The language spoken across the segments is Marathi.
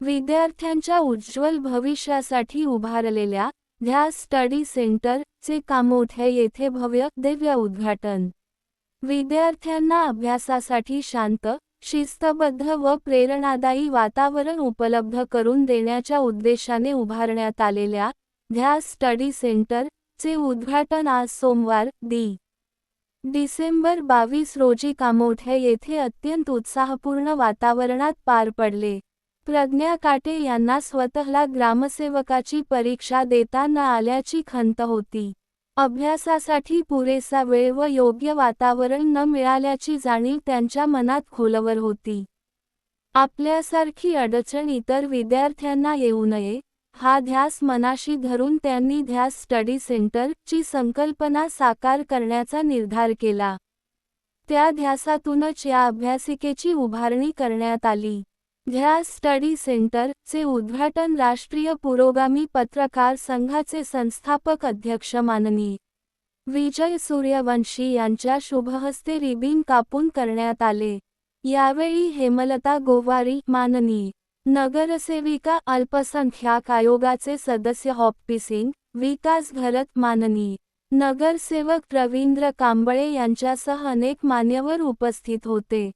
विद्यार्थ्यांच्या उज्ज्वल भविष्यासाठी उभारलेल्या ध्यास स्टडी सेंटर चे कामोठे येथे भव्य दिव्य उद्घाटन। विद्यार्थ्यांना अभ्यासासाठी शांत, शिस्तबद्ध व प्रेरणादायी वातावरण उपलब्ध करून देण्याच्या उद्देशाने उभारण्यात आलेल्या ध्यास स्टडी सेंटर चे उद्घाटन आज सोमवार डिसेंबर 22 रोजी कामोठे येथे अत्यंत उत्साहपूर्ण वातावरणात पार पडले। प्रज्ञा काटे यांना स्वतःला ग्रामसेवकाची परीक्षा देता न आल्याची खंत होती। अभ्यासासाठी पुरेसा वेळ व योग्य वातावरण न मिळाल्याची जाणीव त्यांच्या मनात खोलवर होती। आपल्यासारखी अडचण इतर विद्यार्थ्यांना येऊ नये, हा ध्यास मनाशी धरून त्यांनी ध्यास स्टडी सेंटर ची संकल्पना साकार करण्याचा निर्धार केला। त्या ध्यासातूनच या अभ्यासिकेची उभारणी करण्यात आली। ध्यास स्टडी सेंटर चे उद्घाटन राष्ट्रीय पुरोगामी पत्रकार संघाचे संस्थापक अध्यक्ष माननीय विजय सूर्यवंशी यांच्या शुभहस्ते रिबीन कापून करण्यात आले। यावेळी हेमलता गोवारी, माननीय नगरसेविका अल्पसंख्याक आयोगाचे सदस्य हॉप्पी सिंग, विकास घरत, माननीय नगरसेवक रवींद्र कांबळे यांच्यासह अनेक मान्यवर उपस्थित होते।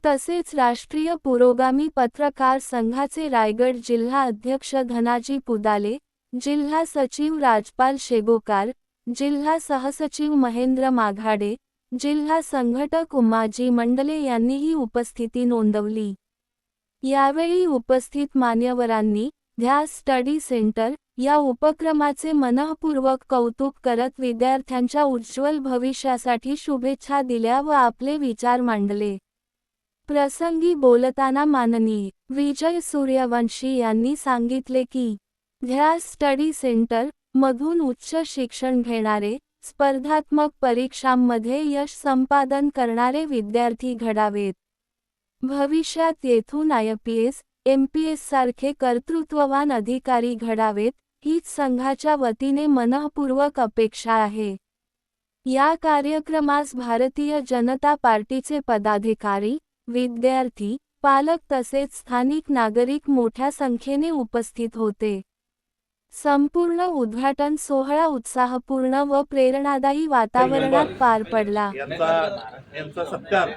तसेच राष्ट्रीय पुरोगामी पत्रकार संघाचे रायगड जिल्हा अध्यक्ष धनाजी पुदाले, जिल्हा सचिव राजपाल शेगोकार, जिल्हा सहसचिव महेंद्र माघाडे, जिल्हा संघटक उमाजी मंडले यांनीही उपस्थिती नोंदवली। यावेळी उपस्थित मान्यवरांनी ध्यास स्टडी सेंटर या उपक्रमाचे मनःपूर्वक कौतुक करत विद्यार्थ्यांच्या उज्ज्वल भविष्यासाठी शुभेच्छा दिल्या व आपले विचार मांडले। प्रसंगी बोलताना माननीय विजय सूर्यवंशी यांनी सांगितले की ध्यास स्टडी सेंटर मधून उच्च शिक्षण घेणारे, स्पर्धात्मक परीक्षांमध्ये यश संपादन करणारे विद्यार्थी घडावेत। भविष्यात येथून IPS, MPS सारखे कर्तृत्ववान अधिकारी घडावेत, हीच संघाच्या वतीने मनःपूर्वक अपेक्षा आहे। या कार्यक्रमास भारतीय जनता पार्टीचे पदाधिकारी, विद्यार्थी, पालक तसेच स्थानिक नागरिक मोठ्या संख्येने उपस्थित होते। संपूर्ण उद्घाटन सोहळा उत्साहपूर्ण व प्रेरणादायी वातावरणात पार पडला। यांचा सत्कार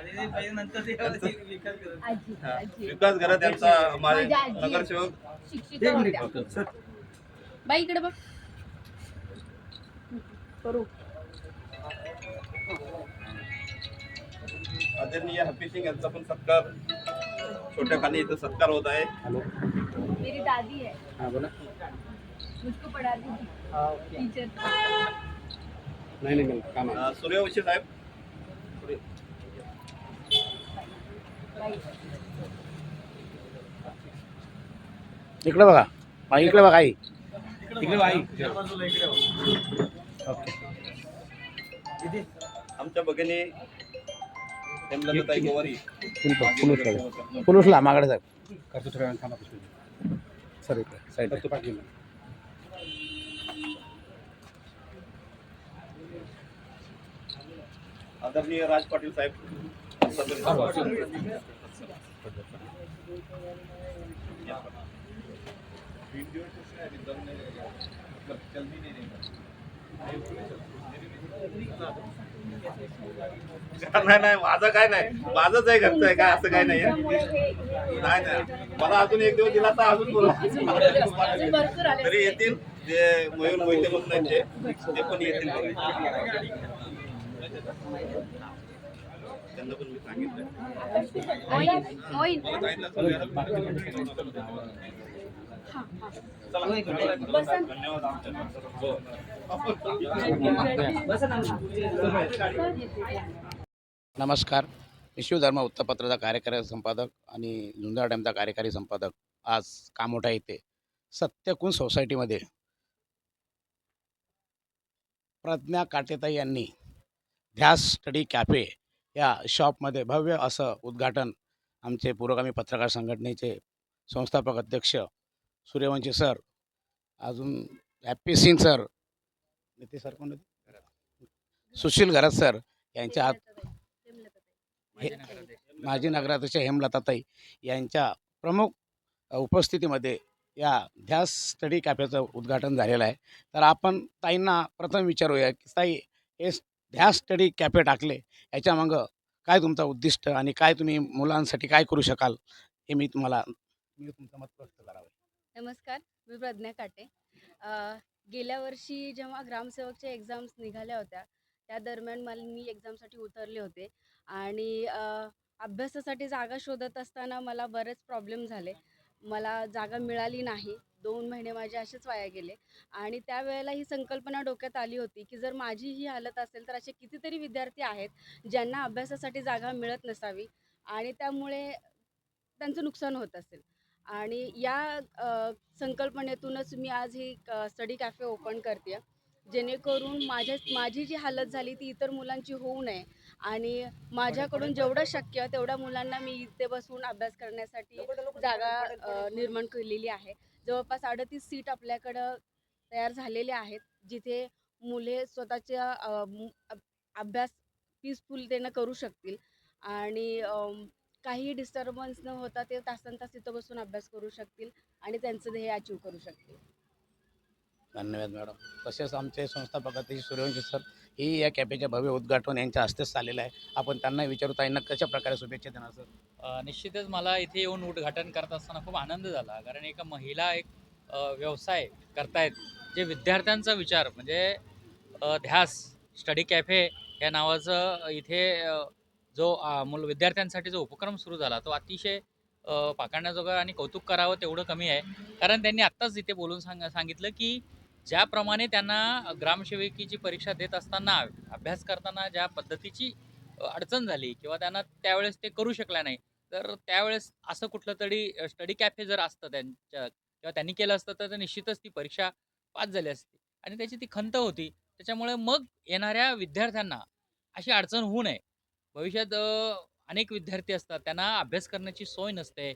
विकास घरात यांचा माझे नगरसेवक बाई इकडे बघ करू आदरणीय हॅप्पी सिंग यांचा पण सत्कार छोट्या खाली इथं सत्कार होत आहे। मेरी दादी है। हाँ बोला। मुझको पढ़ाती थी टीचर। नहीं काम सूर्यवंशी साहेब इकडे बघा, इकडे बघा आई, इकडे बघा आई। ओके। आमच्या भगिनी हेमलताताई गोवारी पुलुसला मागडे साहेब करतो थोड्या वेळ थांबा सर इकडे साईड करतो पाठीला। आदरणीय राज पाटील साहेब नाही माझं काय नाही, माझंच आहे, घरचं आहे, काय असं काय नाही नाही। मला अजून एक दिवस दिला तर अजून बोला तरी येतील। जे मयूर मोहिते म्हणून ते पण येतील, त्यांना पण मी सांगितलं। नमस्कार, मी शिवधर्म वृत्तपत्राचा कार्यकारी संपादक आणि झुंजार डॅमचा कार्यकारी संपादक आज कामोठा येथे सत्यकुंज सोसायटीमध्ये प्रज्ञा काटेताई यांनी ध्यास स्टडी कॅफे या शॉपमध्ये भव्य असं उद्घाटन आमचे पुरोगामी पत्रकार संघटनेचे संस्थापक अध्यक्ष सूर्यवंशी सर, अजून हॅप्पी सिंग सर, नेते सर कोण सुशील घरत सर यांच्या माजी नगराध्यक्ष हेमलताताई यांच्या प्रमुख उपस्थितीमध्ये या ध्यास स्टडी कॅफेचं उद्घाटन झालेलं आहे. तर आपण ताईंना प्रथम विचारूया की ताई, हे ध्यास स्टडी कॅफे टाकले याच्यामागं काय तुमचं उद्दिष्ट आणि काय तुम्ही मुलांसाठी काय करू शकाल, हे मी तुमचं मत व्यक्त करावं. नमस्कार, मी प्रज्ञा काटे. अ, गेल्या वर्षी जेव्हा ग्रामसेवकच्या एक्झाम्स निघाल्या होत्या, त्या दरम्यान मी एक्झामसाठी उतरले होते आणि अभ्यासासाठी जागा शोधत असताना मला बरेच प्रॉब्लेम झाले. मला जागा मिळाली नाही. 2 महिने माझे असेच वाया गेले आणि त्यावेळेला ही संकल्पना डोक्यात आली होती, की जर माझी ही हालत असेल, तर असे कितीतरी विद्यार्थी आहेत, ज्यांना अभ्यासासाठी जागा मिळत नसावी आणि त्यामुळे त्यांचं नुकसान होत असेल. आणि या संकल्पनेतूनच मी आज ही स्टडी कॅफे ओपन करते आहे. जेणेकरून माझी जी हालत झाली ती इतर मुलांची होऊ नये आणि माझ्याकडून जेवढं शक्य तेवढ्या मुलांना मी इथे बसून अभ्यास करण्यासाठी जागा निर्माण केलेली आहे. जवळपास 38 सीट आपल्याकडं तयार झालेले आहेत, जिथे मुले स्वतःच्या अभ्यास पीसफुलतेनं करू शकतील आणि काहीही डिस्टर्बन्स न होता ते तासनतास तिथं बसून अभ्यास करू शकतील आणि त्यांचं ध्येय अचीव करू शकतील. धन्यवाद मॅडम. तसेच आमचे संस्थापक अतिशय सूर्यवंशी सर ही या कॅफेचे भव्य उद्घाटन यांच्या हस्तेच झालेलं आहे. आपण त्यांना विचारू, ताईंना कशा प्रकारे शुभेच्छा देणार सर? निश्चितच मला इथे येऊन उद्घाटन करत असताना खूप आनंद झाला, कारण एका महिला एक व्यवसाय करतायत, जे विद्यार्थ्यांचा विचार म्हणजे ध्यास स्टडी कॅफे या नावाचं इथे जो विद्यार्थ्यांसाठी जो उपक्रम सुरू झाला तो अतिशय पाकारण्याजोगा आणि कौतुक करावं तेवढं कमी आहे. कारण त्यांनी आत्ताच इथे बोलून सांगितलं की ज्याप्रमाणे त्यांना ग्रामसेवकीची परीक्षा देत असताना अभ्यास करताना ज्या पद्धतीची अडचण झाली किंवा त्यांना त्यावेळेस ते करू शकल्या नाही, तर त्यावेळेस असं कुठलं तरी स्टडी कॅफे जर असतं त्यांच्या किंवा त्यांनी केलं असतं तर निश्चितच ती परीक्षा पास झाली असती आणि त्याची ती खंत होती. त्याच्यामुळे मग येणाऱ्या विद्यार्थ्यांना अशी अडचण होऊ नये. भविष्यात अनेक विद्यार्थी असतात, त्यांना अभ्यास करण्याची सोय नसते,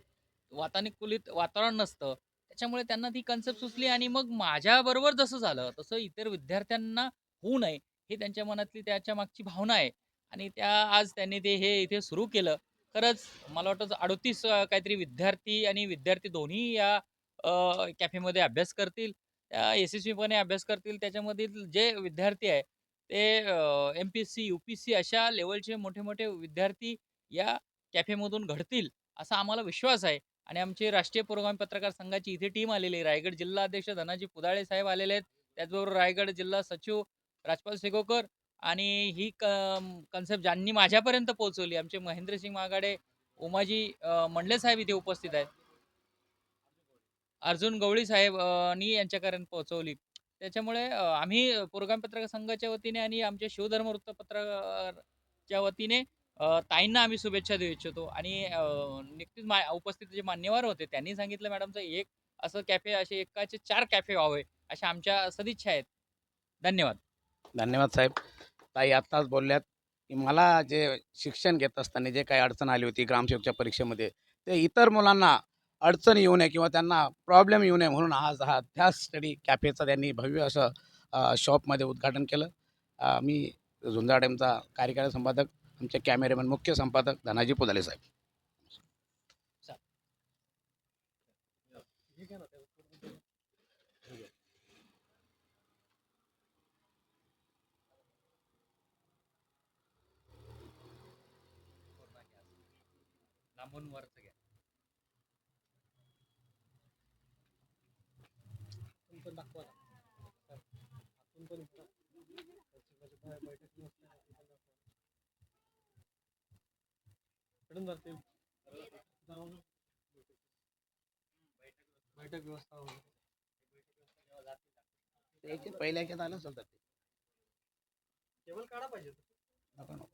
वातानुकूलित वातावरण नसतं. त्याच्यामुळे त्यांना ती कन्सेप्ट सुचली आणि मग माझ्याबरोबर जसं झालं तसं इतर विद्यार्थ्यांना होऊ नये, ही त्यांच्या मनातली त्याच्या मागची भावना आहे आणि आज त्यांनी ते हे इथे सुरू केलं. खरंच मला वाटतं 38 काहीतरी विद्यार्थी आणि विद्यार्थी दोन्ही या कॅफेमध्ये अभ्यास करतील. त्या यशस्वीपणे अभ्यास करतील. त्याच्यामधील जे विद्यार्थी आहे ते एम-पी-एस-सी, यू-पी-एस-सी अशा लेव्हलचे मोठे-मोठे विद्यार्थी या कॅफेमधून घडतील, असा आम्हाला विश्वास आहे. आणि आमचे राष्ट्रीय पुरोगामी पत्रकार संघाची इथे टीम आलेली आहे. रायगड जिल्हा अध्यक्ष धनाजी पुदाळे साहेब आलेले आहेत. त्याचबरोबर रायगड जिल्हा सचिव राजपाल सेगोकर आणि ही कन्सेप्ट ज्यांनी माझ्यापर्यंत पोहोचवली, आमचे महेंद्रसिंग मागाडे, उमाजी मंडले साहेब इथे उपस्थित आहेत. अर्जुन गवळी साहेब नी यांच्यापर्यंत पोहोचवली. त्याच्यामुळे आम्ही पुरोगामी पत्रकार संघाच्या वतीने आणि आमच्या शिवधर्म वृत्तपत्राच्या वतीने ताईंना आम्ही शुभेच्छा देऊ इच्छितो आणि नुकतीच उपस्थित जे मान्यवर होते त्यांनी सांगितलं मॅडमचं एक असं कॅफे, असे एकाचे 4 कॅफे व्हावे अशा आमच्या सदिच्छा आहेत. धन्यवाद. धन्यवाद साहेब. ताई आत्ताच बोलल्यात की मला जे शिक्षण घेत असताना जे काही अडचण आली होती ग्रामसेवकच्या परीक्षेमध्ये, ते इतर मुलांना अडचण येऊ नये किंवा त्यांना प्रॉब्लेम येऊ नये म्हणून आज हा ध्यास स्टडी कॅफेचं त्यांनी भव्य असं शॉपमध्ये उद्घाटन केलं. मी झुंजाडेमचा कार्यकारी संपादक, आमचे कॅमेरेमॅन मुख्य संपादक धनाजी पुदाले साहेब. लांबून वरचं घ्या. बैठक व्यवस्था ते पहिल्या ह्याच्यात आलं असेल तर ते. टेबल काढा पाहिजे. नको, नको.